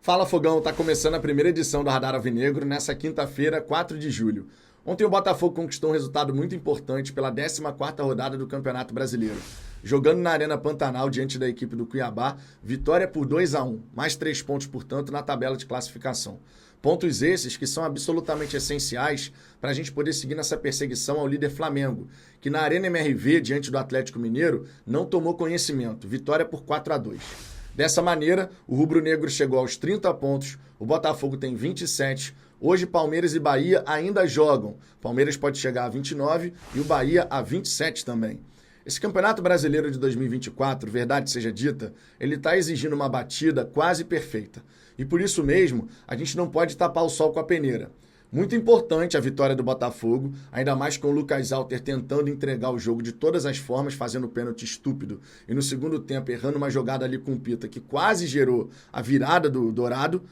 Fala Fogão, tá começando a primeira edição do Radar Alvinegro nessa quinta-feira, 4 de julho. Ontem o Botafogo conquistou um resultado muito importante pela 14ª rodada do Campeonato Brasileiro. Jogando na Arena Pantanal diante da equipe do Cuiabá, vitória por 2-1, mais 3 pontos, portanto, na tabela de classificação. Pontos esses que são absolutamente essenciais para a gente poder seguir nessa perseguição ao líder Flamengo, que na Arena MRV, diante do Atlético Mineiro, não tomou conhecimento. Vitória por 4-2. Dessa maneira, o rubro-negro chegou aos 30 pontos, o Botafogo tem 27. Hoje, Palmeiras e Bahia ainda jogam. Palmeiras pode chegar a 29 e o Bahia a 27 também. Esse Campeonato Brasileiro de 2024, verdade seja dita, ele está exigindo uma batida quase perfeita. E por isso mesmo, a gente não pode tapar o sol com a peneira. Muito importante a vitória do Botafogo, ainda mais com o Lucas Alter tentando entregar o jogo de todas as formas, fazendo pênalti estúpido. E no segundo tempo, errando uma jogada ali com o Pita, que quase gerou a virada do Dourado.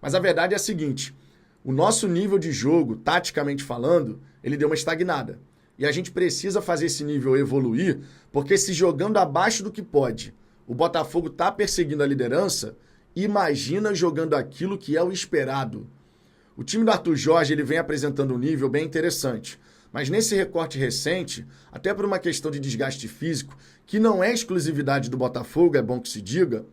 Mas a verdade é a seguinte, o nosso nível de jogo, taticamente falando, ele deu uma estagnada. E a gente precisa fazer esse nível evoluir, porque se jogando abaixo do que pode, o Botafogo está perseguindo a liderança, imagina jogando aquilo que é o esperado. O time do Arthur Jorge ele vem apresentando um nível bem interessante, mas nesse recorte recente, até por uma questão de desgaste físico, que não é exclusividade do Botafogo, é bom que se diga,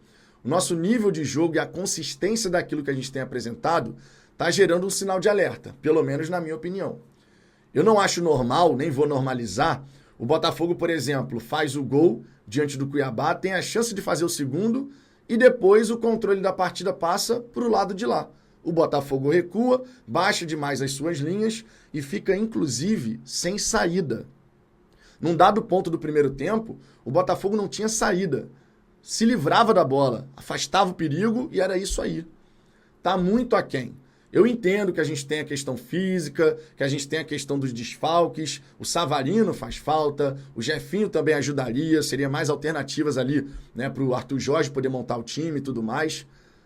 o nosso nível de jogo e a consistência daquilo que a gente tem apresentado está gerando um sinal de alerta, pelo menos na minha opinião. Eu não acho normal, nem vou normalizar, o Botafogo, por exemplo, faz o gol diante do Cuiabá, tem a chance de fazer o segundo e depois o controle da partida passa para o lado de lá. O Botafogo recua, baixa demais as suas linhas e fica, inclusive, sem saída. Num dado ponto do primeiro tempo, o Botafogo não tinha saída. Se livrava da bola, afastava o perigo e era isso aí. Tá muito aquém. Eu entendo que a gente tem a questão física, que a gente tem a questão dos desfalques, o Savarino faz falta, o Jefinho também ajudaria, seria mais alternativas ali, né, para o Arthur Jorge poder montar o time e tudo mais.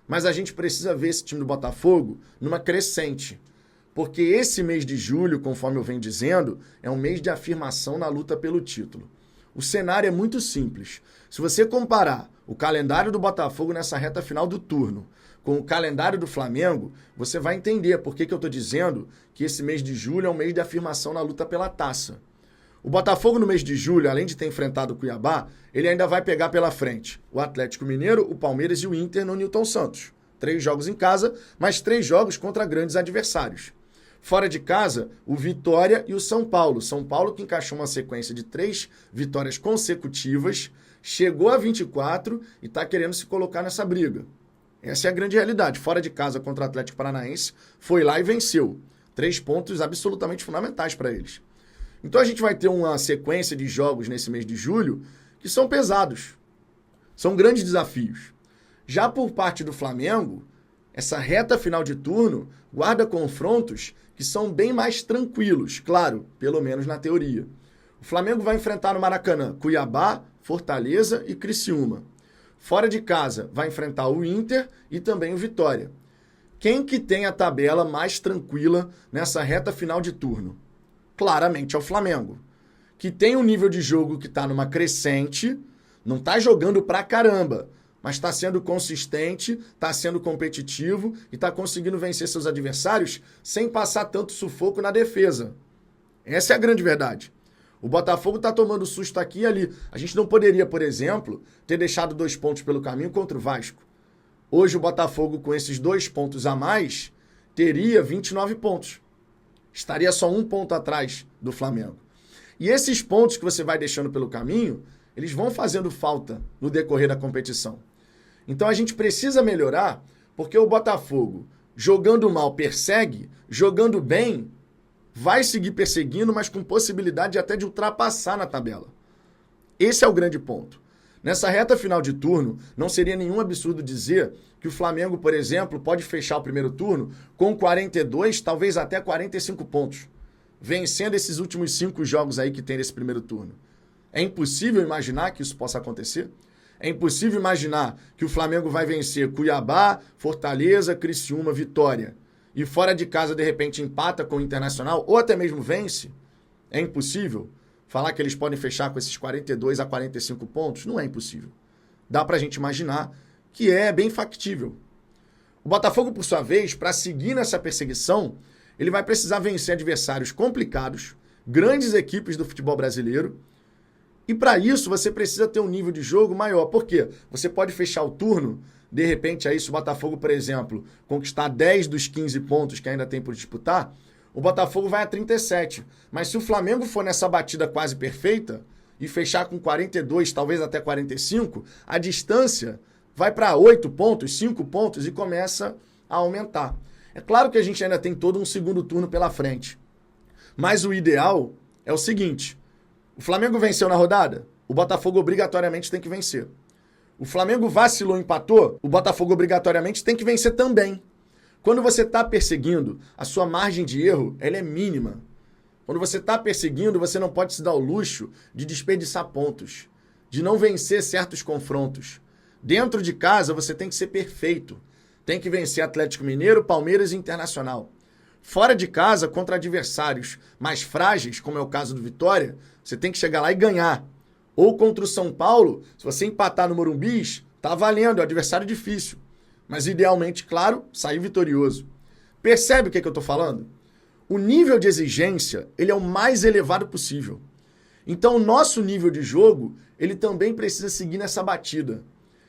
Mas a gente precisa ver esse time do Botafogo numa crescente. Porque esse mês de julho, conforme eu venho dizendo, é um mês de afirmação na luta pelo título. O cenário é muito simples. Se você comparar o calendário do Botafogo nessa reta final do turno com o calendário do Flamengo, você vai entender por que eu estou dizendo que esse mês de julho é um mês de afirmação na luta pela taça. O Botafogo no mês de julho, além de ter enfrentado o Cuiabá, ele ainda vai pegar pela frente o Atlético Mineiro, o Palmeiras e o Inter no Newton Santos. 3 jogos em casa, mas 3 jogos contra grandes adversários. Fora de casa, o Vitória e o São Paulo. São Paulo que encaixou uma sequência de 3 vitórias consecutivas, chegou a 24 e está querendo se colocar nessa briga. Essa é a grande realidade. Fora de casa contra o Atlético Paranaense, foi lá e venceu. 3 pontos absolutamente fundamentais para eles. Então a gente vai ter uma sequência de jogos nesse mês de julho que são pesados. São grandes desafios. Já por parte do Flamengo, essa reta final de turno guarda confrontos que são bem mais tranquilos, claro, pelo menos na teoria. O Flamengo vai enfrentar no Maracanã Cuiabá, Fortaleza e Criciúma. Fora de casa, vai enfrentar o Inter e também o Vitória. Quem que tem a tabela mais tranquila nessa reta final de turno? Claramente é o Flamengo, que tem um nível de jogo que está numa crescente, não está jogando pra caramba, mas está sendo consistente, está sendo competitivo e está conseguindo vencer seus adversários sem passar tanto sufoco na defesa. Essa é a grande verdade. O Botafogo está tomando susto aqui e ali. A gente não poderia, por exemplo, ter deixado 2 pontos pelo caminho contra o Vasco. Hoje o Botafogo, com esses 2 pontos a mais, teria 29 pontos. Estaria só 1 ponto atrás do Flamengo. E esses pontos que você vai deixando pelo caminho, eles vão fazendo falta no decorrer da competição. Então a gente precisa melhorar, porque o Botafogo, jogando mal, persegue, jogando bem, vai seguir perseguindo, mas com possibilidade até de ultrapassar na tabela. Esse é o grande ponto. Nessa reta final de turno, não seria nenhum absurdo dizer que o Flamengo, por exemplo, pode fechar o primeiro turno com 42, talvez até 45 pontos, vencendo esses últimos 5 jogos aí que tem nesse primeiro turno. É impossível imaginar que isso possa acontecer? É impossível imaginar que o Flamengo vai vencer Cuiabá, Fortaleza, Criciúma, Vitória e fora de casa, de repente, empata com o Internacional ou até mesmo vence? É impossível falar que eles podem fechar com esses 42 a 45 pontos? Não é impossível. Dá pra gente imaginar que é bem factível. O Botafogo, por sua vez, para seguir nessa perseguição, ele vai precisar vencer adversários complicados, grandes equipes do futebol brasileiro, e para isso você precisa ter um nível de jogo maior. Por quê? Você pode fechar o turno, de repente aí se o Botafogo, por exemplo, conquistar 10 dos 15 pontos que ainda tem por disputar, o Botafogo vai a 37. Mas se o Flamengo for nessa batida quase perfeita e fechar com 42, talvez até 45, a distância vai para 8 pontos, 5 pontos e começa a aumentar. É claro que a gente ainda tem todo um segundo turno pela frente. Mas o ideal é o seguinte: o Flamengo venceu na rodada, o Botafogo obrigatoriamente tem que vencer. O Flamengo vacilou, empatou, o Botafogo obrigatoriamente tem que vencer também. Quando você está perseguindo, a sua margem de erro ela é mínima. Quando você está perseguindo, você não pode se dar o luxo de desperdiçar pontos, de não vencer certos confrontos. Dentro de casa, você tem que ser perfeito. Tem que vencer Atlético Mineiro, Palmeiras e Internacional. Fora de casa, contra adversários mais frágeis, como é o caso do Vitória, você tem que chegar lá e ganhar. Ou contra o São Paulo, se você empatar no Morumbi, tá valendo, é um adversário difícil. Mas idealmente, claro, sair vitorioso. Percebe o que eu estou falando? O nível de exigência, ele é o mais elevado possível. Então o nosso nível de jogo, ele também precisa seguir nessa batida.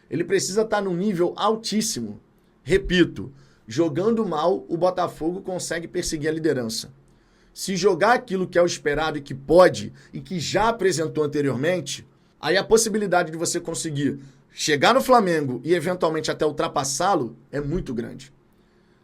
Ele precisa estar num nível altíssimo. Repito, jogando mal, o Botafogo consegue perseguir a liderança. Se jogar aquilo que é o esperado e que pode, e que já apresentou anteriormente, aí a possibilidade de você conseguir chegar no Flamengo e eventualmente até ultrapassá-lo é muito grande.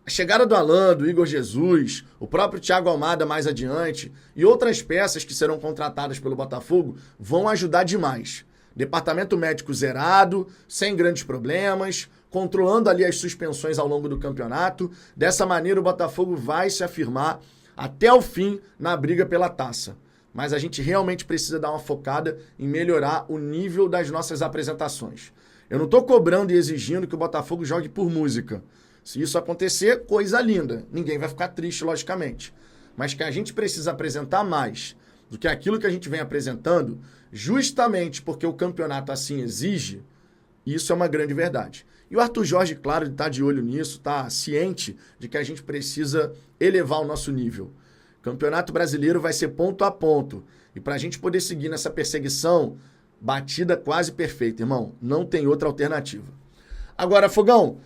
A chegada do Alan, do Igor Jesus, o próprio Thiago Almada mais adiante e outras peças que serão contratadas pelo Botafogo vão ajudar demais. Departamento médico zerado, sem grandes problemas, controlando ali as suspensões ao longo do campeonato. Dessa maneira o Botafogo vai se afirmar até o fim na briga pela taça. Mas a gente realmente precisa dar uma focada em melhorar o nível das nossas apresentações. Eu não estou cobrando e exigindo que o Botafogo jogue por música. Se isso acontecer, coisa linda. Ninguém vai ficar triste, logicamente. Mas que a gente precisa apresentar mais do que aquilo que a gente vem apresentando, justamente porque o campeonato assim exige, isso é uma grande verdade. E o Arthur Jorge, claro, está de olho nisso, está ciente de que a gente precisa elevar o nosso nível. O Campeonato Brasileiro vai ser ponto a ponto. E para a gente poder seguir nessa perseguição, batida quase perfeita, irmão. Não tem outra alternativa. Agora, Fogão,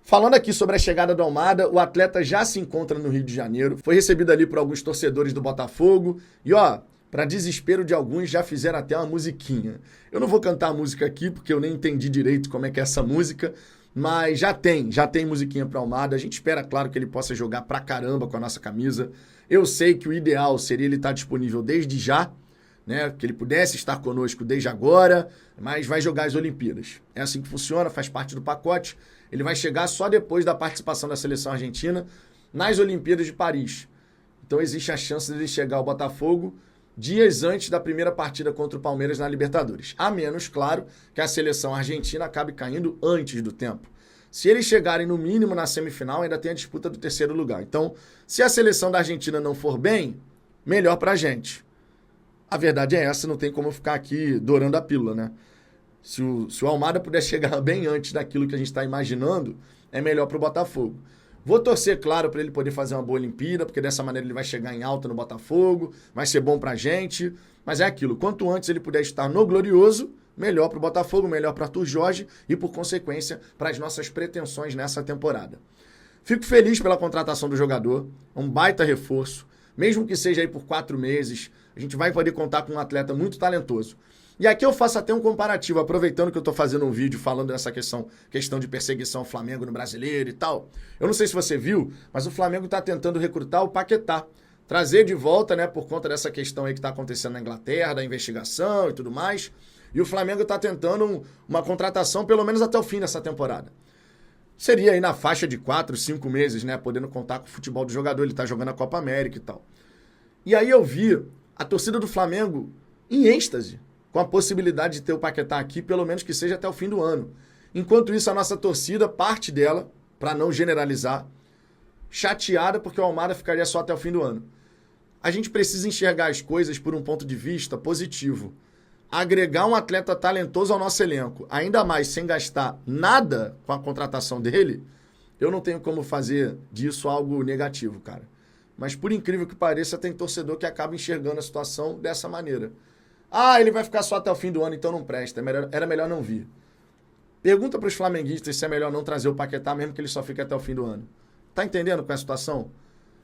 falando aqui sobre a chegada do Almada, o atleta já se encontra no Rio de Janeiro. Foi recebido ali por alguns torcedores do Botafogo. E, para desespero de alguns, já fizeram até uma musiquinha. Eu não vou cantar a música aqui, porque eu nem entendi direito como é que é essa música, mas já tem musiquinha para Almada. A gente espera, claro, que ele possa jogar pra caramba com a nossa camisa. Eu sei que o ideal seria ele estar disponível desde já, né? Que ele pudesse estar conosco desde agora, mas vai jogar as Olimpíadas. É assim que funciona, faz parte do pacote. Ele vai chegar só depois da participação da seleção argentina nas Olimpíadas de Paris. Então existe a chance de ele chegar ao Botafogo dias antes da primeira partida contra o Palmeiras na Libertadores. A menos, claro, que a seleção argentina acabe caindo antes do tempo. Se eles chegarem no mínimo na semifinal, ainda tem a disputa do terceiro lugar. Então, se a seleção da Argentina não for bem, melhor pra gente. A verdade é essa, não tem como ficar aqui dourando a pílula, né? Se o Almada puder chegar bem antes daquilo que a gente está imaginando, é melhor pro Botafogo. Vou torcer, claro, para ele poder fazer uma boa Olimpíada, porque dessa maneira ele vai chegar em alta no Botafogo, vai ser bom pra gente, mas é aquilo, quanto antes ele puder estar no Glorioso, melhor pro Botafogo, melhor para Arthur Jorge e, por consequência, para as nossas pretensões nessa temporada. Fico feliz pela contratação do jogador, um baita reforço, mesmo que seja aí por 4 meses, a gente vai poder contar com um atleta muito talentoso. E aqui eu faço até um comparativo, aproveitando que eu estou fazendo um vídeo falando dessa questão de perseguição ao Flamengo no Brasileiro e tal. Eu não sei se você viu, mas o Flamengo está tentando recrutar o Paquetá. Trazer de volta, né, por conta dessa questão aí que está acontecendo na Inglaterra, da investigação e tudo mais. E o Flamengo está tentando uma contratação pelo menos até o fim dessa temporada. Seria aí na faixa de 4, 5 meses, né, podendo contar com o futebol do jogador. Ele está jogando a Copa América e tal. E aí eu vi a torcida do Flamengo em êxtase com a possibilidade de ter o Paquetá aqui, pelo menos que seja até o fim do ano. Enquanto isso, a nossa torcida, parte dela, para não generalizar, chateada porque o Almada ficaria só até o fim do ano. A gente precisa enxergar as coisas por um ponto de vista positivo. Agregar um atleta talentoso ao nosso elenco, ainda mais sem gastar nada com a contratação dele, eu não tenho como fazer disso algo negativo, cara. Mas por incrível que pareça, tem torcedor que acaba enxergando a situação dessa maneira. Ah, ele vai ficar só até o fim do ano, então não presta. Era melhor não vir. Pergunta para os flamenguistas se é melhor não trazer o Paquetá, mesmo que ele só fique até o fim do ano. Tá entendendo com a situação?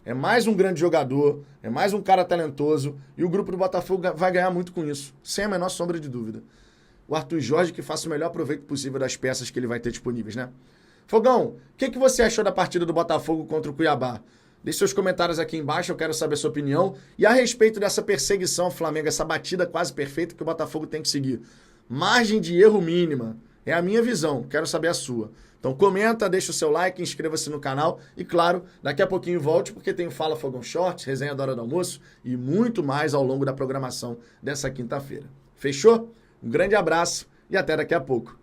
É mais um grande jogador, é mais um cara talentoso, e o grupo do Botafogo vai ganhar muito com isso, sem a menor sombra de dúvida. O Arthur Jorge que faça o melhor proveito possível das peças que ele vai ter disponíveis, né? Fogão, o que você achou da partida do Botafogo contra o Cuiabá? Deixe seus comentários aqui embaixo, eu quero saber a sua opinião. E a respeito dessa perseguição ao Flamengo, essa batida quase perfeita que o Botafogo tem que seguir. Margem de erro mínima. É a minha visão, quero saber a sua. Então comenta, deixa o seu like, inscreva-se no canal. E claro, daqui a pouquinho volte, porque tem o Fala Fogão Shorts, resenha da hora do almoço e muito mais ao longo da programação dessa quinta-feira. Fechou? Um grande abraço e até daqui a pouco.